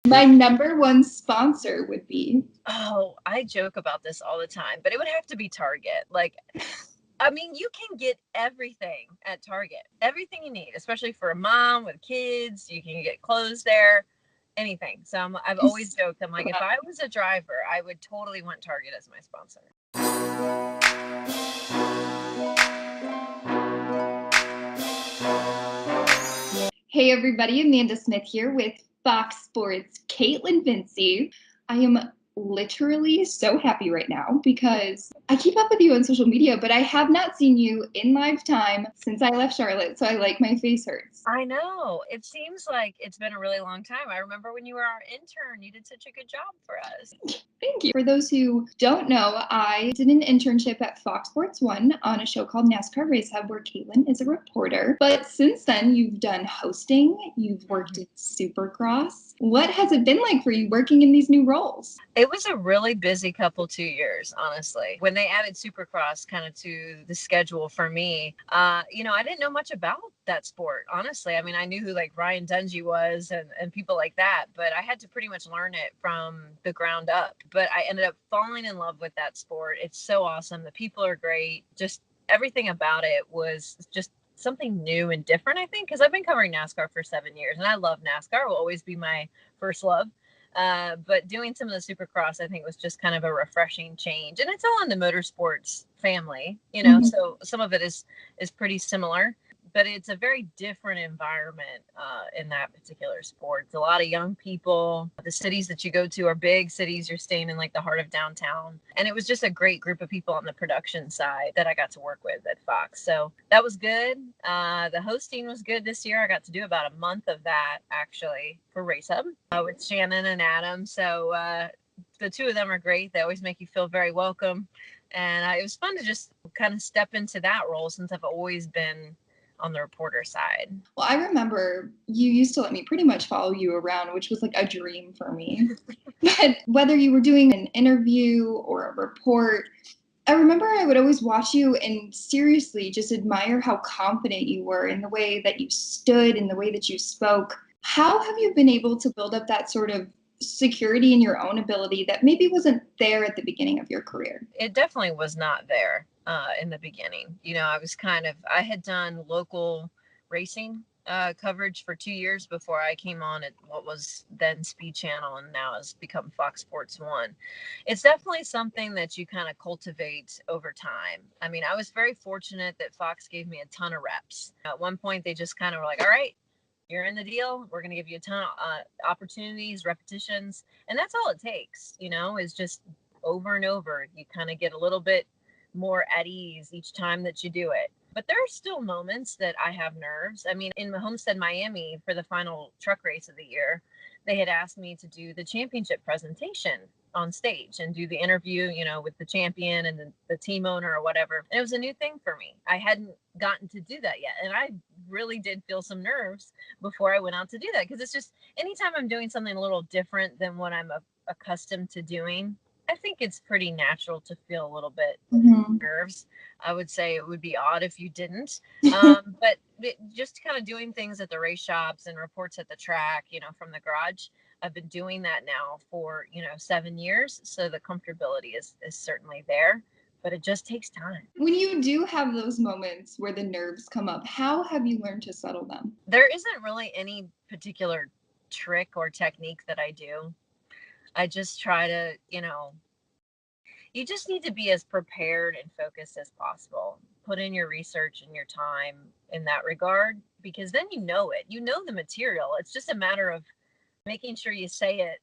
My number one sponsor would be. Oh, I joke about this all the time, but it would have to be Target. Like, I mean, you can get everything at Target, everything you need, especially for a mom with kids. You can get clothes there, anything. So I've always joked, I'm like, if I was a driver, I would totally want Target as my sponsor. Hey everybody, Amanda Smith here with Fox Sports' Kaitlyn Vincie. I am literally so happy right now because I keep up with you on social media, but I have not seen you in live time since I left Charlotte, so my face hurts. I know. It seems like it's been a really long time. I remember when you were our intern, you did such a good job for us. Thank you. For those who don't know, I did an internship at Fox Sports 1 on a show called NASCAR Race Hub where Kaitlyn is a reporter. But since then, you've done hosting, you've worked in Supercross. What has it been like for you working in these new roles? It was a really busy couple 2 years, honestly. When they added Supercross kind of to the schedule for me, I didn't know much about that sport, honestly. I mean, I knew who like Ryan Dungey was and people like that, but I had to pretty much learn it from the ground up. But I ended up falling in love with that sport. It's so awesome. The people are great. Just everything about it was just something new and different, I think, because I've been covering NASCAR for 7 years and I love NASCAR. It will always be my first love. But doing some of the Supercross, I think, was just kind of a refreshing change. And it's all in the motorsports family, so some of it is pretty similar. But it's a very different environment in that particular sport. It's a lot of young people. The cities that you go to are big cities. You're staying in like the heart of downtown. And it was just a great group of people on the production side that I got to work with at Fox. So that was good. The hosting was good this year. I got to do about a month of that actually for Race Hub with Shannon and Adam. So the two of them are great. They always make you feel very welcome. And it was fun to just kind of step into that role since I've always been on the reporter side. Well, I remember you used to let me pretty much follow you around, which was like a dream for me. But whether you were doing an interview or a report, I remember I would always watch you and seriously just admire how confident you were in the way that you stood, in the way that you spoke. How have you been able to build up that sort of security in your own ability that maybe wasn't there at the beginning of your career? It definitely was not there in the beginning. I had done local racing coverage for 2 years before I came on at what was then Speed Channel and now has become Fox Sports 1. It's definitely something that you kind of cultivate over time. I mean, I was very fortunate that Fox gave me a ton of reps. At one point, they just kind of were like, all right, you're in the deal. We're going to give you a ton of opportunities, repetitions. And that's all it takes, is just over and over. You kind of get a little bit more at ease each time that you do it. But there are still moments that I have nerves. I mean, in Homestead, Miami, for the final truck race of the year, they had asked me to do the championship presentation on stage and do the interview, with the champion and the team owner or whatever. And it was a new thing for me. I hadn't gotten to do that yet. And I really did feel some nerves before I went out to do that. Because it's just, anytime I'm doing something a little different than what I'm accustomed to doing, I think it's pretty natural to feel a little bit nerves. I would say it would be odd if you didn't. But just kind of doing things at the race shops and reports at the track, from the garage. I've been doing that now for, 7 years. So the comfortability is certainly there, but it just takes time. When you do have those moments where the nerves come up, how have you learned to settle them? There isn't really any particular trick or technique that I do. I just try to, you just need to be as prepared and focused as possible. Put in your research and your time in that regard, because then you know it. You know the material. It's just a matter of making sure you say it,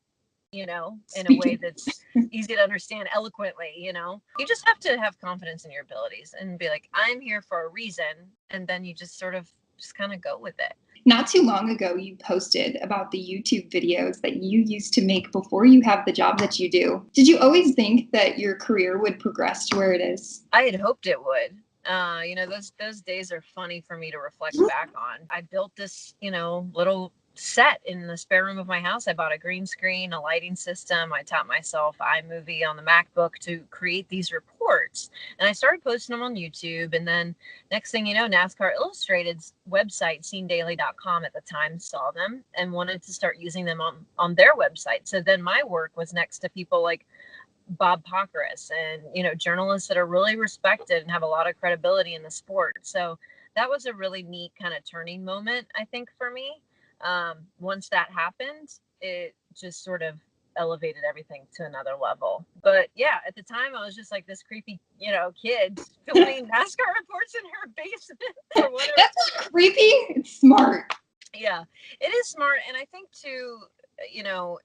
in a way that's easy to understand eloquently, You just have to have confidence in your abilities and be like, I'm here for a reason. And then you just sort of just kind of go with it. Not too long ago, you posted about the YouTube videos that you used to make before you have the job that you do. Did you always think that your career would progress to where it is? I had hoped it would. Those days are funny for me to reflect back on. I built this, little set in the spare room of my house. I bought a green screen, a lighting system. I taught myself iMovie on the MacBook to create these reports. And I started posting them on YouTube. And then next thing you know, NASCAR Illustrated's website, scenedaily.com at the time, saw them and wanted to start using them on their website. So then my work was next to people like Bob Pockrass and, journalists that are really respected and have a lot of credibility in the sport. So that was a really neat kind of turning moment, I think, for me. Once that happened, it just sort of elevated everything to another level. But yeah, at the time I was just like this creepy, kid filming NASCAR reports in her basement or whatever. That's not creepy. It's smart. Yeah, it is smart. And I think too,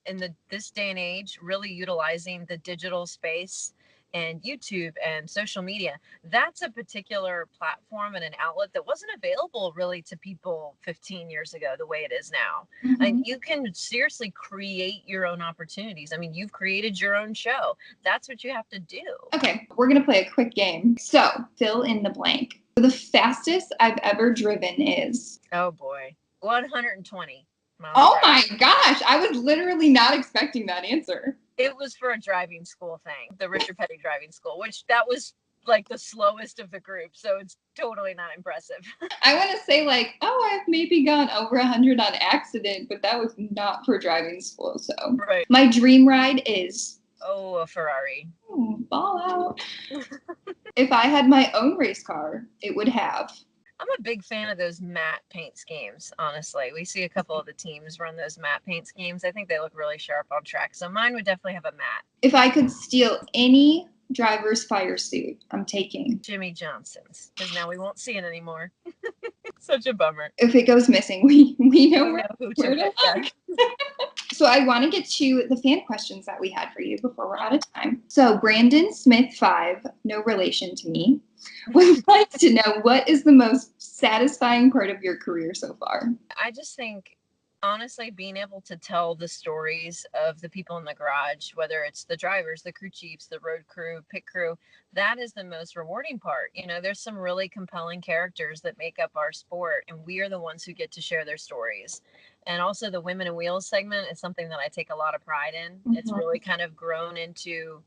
in this day and age, really utilizing the digital space and YouTube and social media, that's a particular platform and an outlet that wasn't available really to people 15 years ago the way it is now. Mm-hmm. And you can seriously create your own opportunities. I mean, you've created your own show. That's what you have to do. Okay, we're going to play a quick game. So, fill in the blank. The fastest I've ever driven is? Oh boy, 120. Oh my gosh, I was literally not expecting that answer. It was for a driving school thing, the Richard Petty driving school, which that was like the slowest of the group. So it's totally not impressive. I want to say like, oh, I've maybe gone over 100 on accident, but that was not for driving school. So right. My dream ride is? Oh, a Ferrari. Ball out. If I had my own race car, it would have? I'm a big fan of those matte paint schemes, honestly. We see a couple of the teams run those matte paint schemes. I think they look really sharp on track. So mine would definitely have a matte. If I could steal any driver's fire suit, I'm taking Jimmy Johnson's, because now we won't see it anymore. Such a bummer. If it goes missing, we know who where to look. So I want to get to the fan questions that we had for you before we're out of time. So Brandon Smith 5, no relation to me, would like to know, what is the most satisfying part of your career so far? I just think, honestly, being able to tell the stories of the people in the garage, whether it's the drivers, the crew chiefs, the road crew, pit crew, that is the most rewarding part. There's some really compelling characters that make up our sport, and we are the ones who get to share their stories. And also the Women in Wheels segment is something that I take a lot of pride in. Mm-hmm. It's really kind of grown into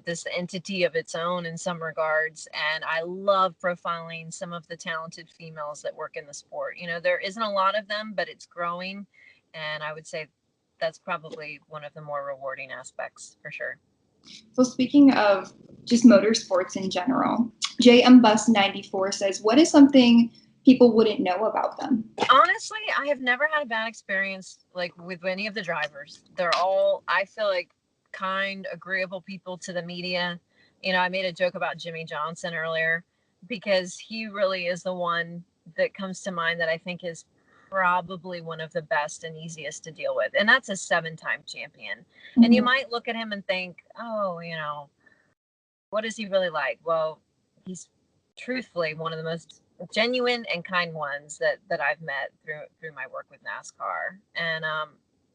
this entity of its own in some regards. And I love profiling some of the talented females that work in the sport. There isn't a lot of them, but it's growing. And I would say that's probably one of the more rewarding aspects for sure. So speaking of just motorsports in general, JM Bus 94 says, what is something people wouldn't know about them? Honestly, I have never had a bad experience like with any of the drivers. They're all, I feel like, kind, agreeable people to the media. I made a joke about Jimmy Johnson earlier because he really is the one that comes to mind that I think is probably one of the best and easiest to deal with. And that's a 7-time champion. Mm-hmm. And you might look at him and think, oh, what is he really like? Well, he's truthfully one of the most genuine and kind ones that I've met through my work with NASCAR. And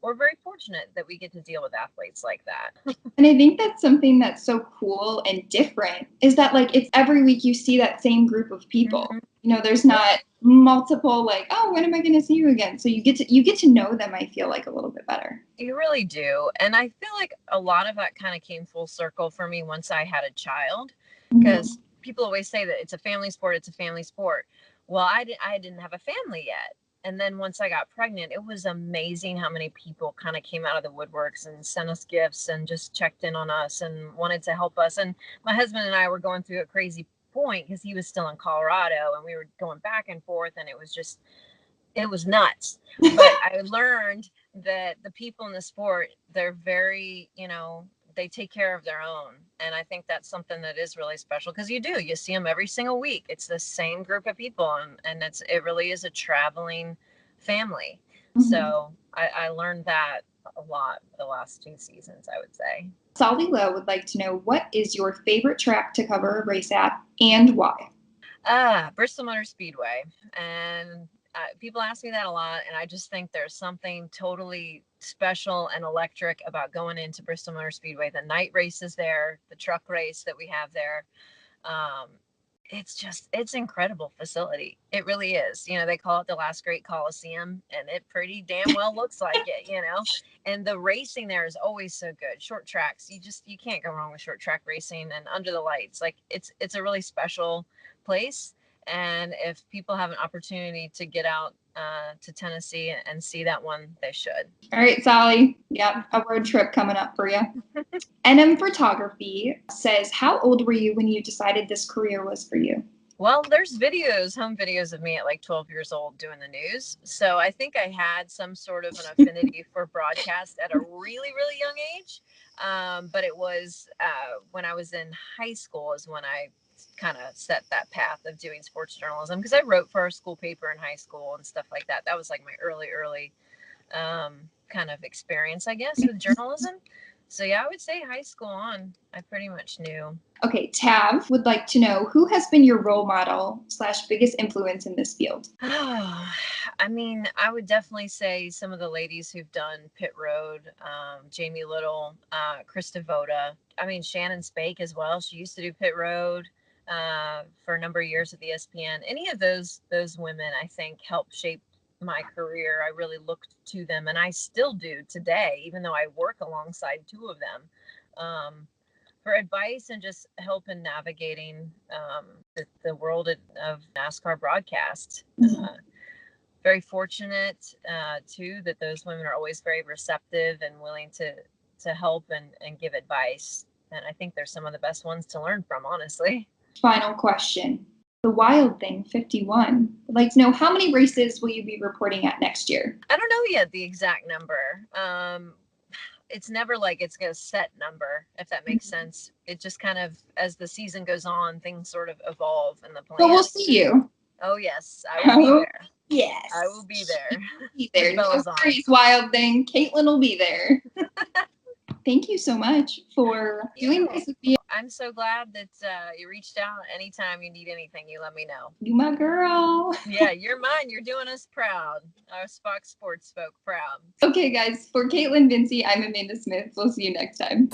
we're very fortunate that we get to deal with athletes like that. And I think that's something that's so cool and different is that like it's every week you see that same group of people. Mm-hmm. There's not multiple like, oh, when am I going to see you again? So you get to know them, I feel like, a little bit better. You really do. And I feel like a lot of that kind of came full circle for me once I had a child, because people always say that it's a family sport. It's a family sport. Well, I didn't have a family yet. And then once I got pregnant, it was amazing how many people kind of came out of the woodworks and sent us gifts and just checked in on us and wanted to help us. And my husband and I were going through a crazy point because he was still in Colorado and we were going back and forth, and it was nuts. But I learned that the people in the sport, they're very, they take care of their own. And I think that's something that is really special because you see them every single week. It's the same group of people, and it really is a traveling family. Mm-hmm. So I learned that a lot the last 2 seasons, I would say. Sally Lowe would like to know, what is your favorite track to cover a race at and why? Bristol Motor Speedway. And people ask me that a lot, and I just think there's something totally special and electric about going into Bristol Motor Speedway. The night races there, the truck race that we have there, It's incredible facility. It really is. They call it the last great Coliseum, and it pretty damn well looks like it. And the racing there is always so good. Short tracks, you can't go wrong with short track racing and under the lights. Like it's a really special place. And if people have an opportunity to get out to Tennessee and see that one, they should. All right, Sally. Yep, a road trip coming up for you. NM Photography says, how old were you when you decided this career was for you? Well, there's home videos of me at like 12 years old doing the news. So I think I had some sort of an affinity for broadcast at a really, really young age. But it was when I was in high school is when I kind of set that path of doing sports journalism, because I wrote for our school paper in high school and stuff like that. That was like my early kind of experience, I guess, with journalism. So yeah, I would say high school on, I pretty much knew. Okay, Tav would like to know, who has been your role model / biggest influence in this field? I mean, I would definitely say some of the ladies who've done Pit Road, Jamie Little, Krista Voda. I mean, Shannon Spake as well. She used to do Pit Road for a number of years at the ESPN. Any of those women, I think, helped shape my career. I really looked to them, and I still do today, even though I work alongside two of them. For advice and just help in navigating the world of NASCAR broadcast. Very fortunate too that those women are always very receptive and willing to help and give advice. And I think they're some of the best ones to learn from, honestly. Final question. The Wild Thing 51 would like to know, how many races will you be reporting at next year? I don't know yet the exact number. It's never like it's a set number, if that makes sense. It just kind of, as the season goes on, things sort of evolve in the plan. But we'll see you. Oh, yes. I will be there. Yes. I will be there. Be there. No worries, Wild Thing. Kaitlyn will be there. Thank you so much for doing this with me. I'm so glad that you reached out. Anytime you need anything, you let me know. You my girl. Yeah, you're mine. You're doing us proud. Us Fox Sports folk proud. Okay, guys. For Kaitlyn, Vincie, I'm Amanda Smith. We'll see you next time.